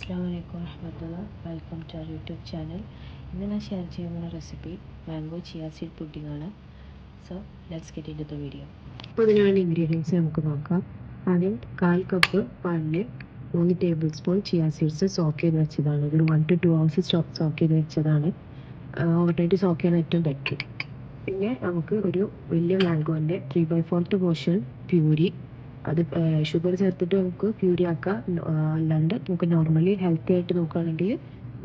Assalamualaikum warahmatullah. Welcome to our YouTube channel. ഇന്ന് ഞാൻ share ചെയ്യാൻ പോകുന്ന recipe mango chia seed pudding ആണ്. So let's get into the video. അപ്പോൾ ഇതിനുള്ള ഇൻഗ്രീഡിയൻസ് നമുക്ക് നോക്കാം. ആദ്യം 1/4 കപ്പ് പാലിൽ 3 table spoon chia seeds soak ചെയ്ത് വെച്ചതാണ്. ഒരു 1 to 2 hours സോക്ക് ചെയ്ത് വെച്ചതാണ്. ഓവർനൈറ്റ് സോക്ക് ചെയ്യാൻ ഏറ്റവും ബെറ്റർ. പിന്നെ നമുക്ക് ഒരു വലിയ മാംഗോൻ്റെ 3/4 പോർഷൻ പ്യൂരി, അത് ഷുഗർ ചേർത്തിട്ട് നമുക്ക് പ്യൂരി ആക്കാം. അല്ലാണ്ട് നമുക്ക് നോർമലി ഹെൽത്തി ആയിട്ട് നോക്കുകയാണെങ്കിൽ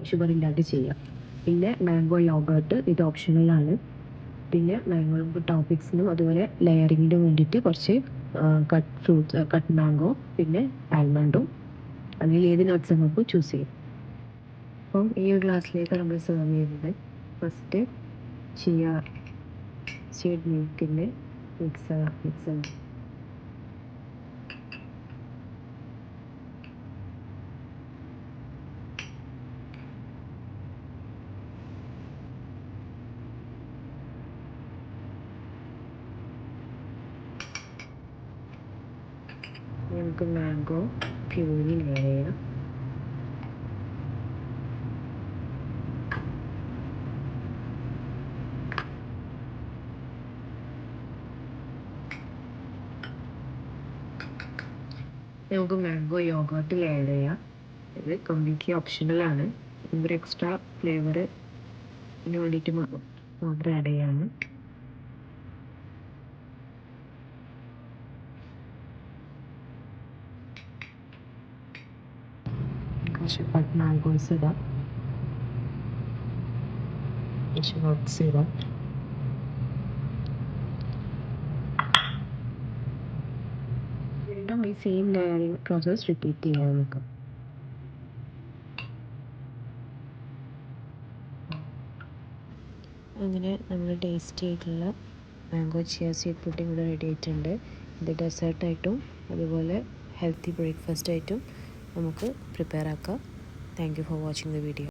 ഷുഗർ ഇല്ലാണ്ട് ചെയ്യാം. പിന്നെ മാംഗോ യോഗേർട്ട്, ഇത് ഓപ്ഷണലാണ്. പിന്നെ മാംഗോ ടോപ്പിക്സിനും അതുപോലെ ലെയറിങ്ങിന് വേണ്ടിയിട്ട് കുറച്ച് കട്ട് മാംഗോ, പിന്നെ ആൽമണ്ടും, അല്ലെങ്കിൽ ഏത് നട്ട്സ് നമുക്ക് ചൂസ് ചെയ്യാം. അപ്പം ഈ ഒരു ഗ്ലാസ്സിലേക്ക് നമ്മൾ സെർവ് ചെയ്യുന്നത് ഫസ്റ്റ് ചിയ സീഡ് മിൽക്കിൻ്റെ മിക്സ് നമുക്ക് മാംഗോ പ്യൂരി ആഡ് ചെയ്യാം. നമുക്ക് മാംഗോ യോഗേർട്ടിൽ ആഡ് ചെയ്യാം. ഇത് കംപ്ലീറ്റ്ലി ഓപ്ഷണലാണ്. ഒരു എക്സ്ട്രാ ഫ്ലേവറിന് വേണ്ടിയിട്ട് മാത്രം ആഡ് ചെയ്യാണ്. കുറച്ച് കട്ട് മാംഗോസ് ഇടാം, കുറച്ച് നട്ട്സ് ഇടാം. വീണ്ടും ഈ സെയിം ലെയറിംഗ് പ്രോസസ് റിപ്പീറ്റ് ചെയ്യാൻ നമുക്ക്. അങ്ങനെ നമ്മൾ ടേസ്റ്റി ആയിട്ടുള്ള മാംഗോ ചിയ സീഡ് പുഡിംഗ് ഇവിടെ റെഡി ആയിട്ടുണ്ട്. ഇത് ഡെസേർട്ടായിട്ടും അതുപോലെ ഹെൽത്തി ബ്രേക്ക്ഫാസ്റ്റ് ആയിട്ടും നമുക്ക് പ്രിപ്പയർ ആക്കാം. Thank you for watching the video.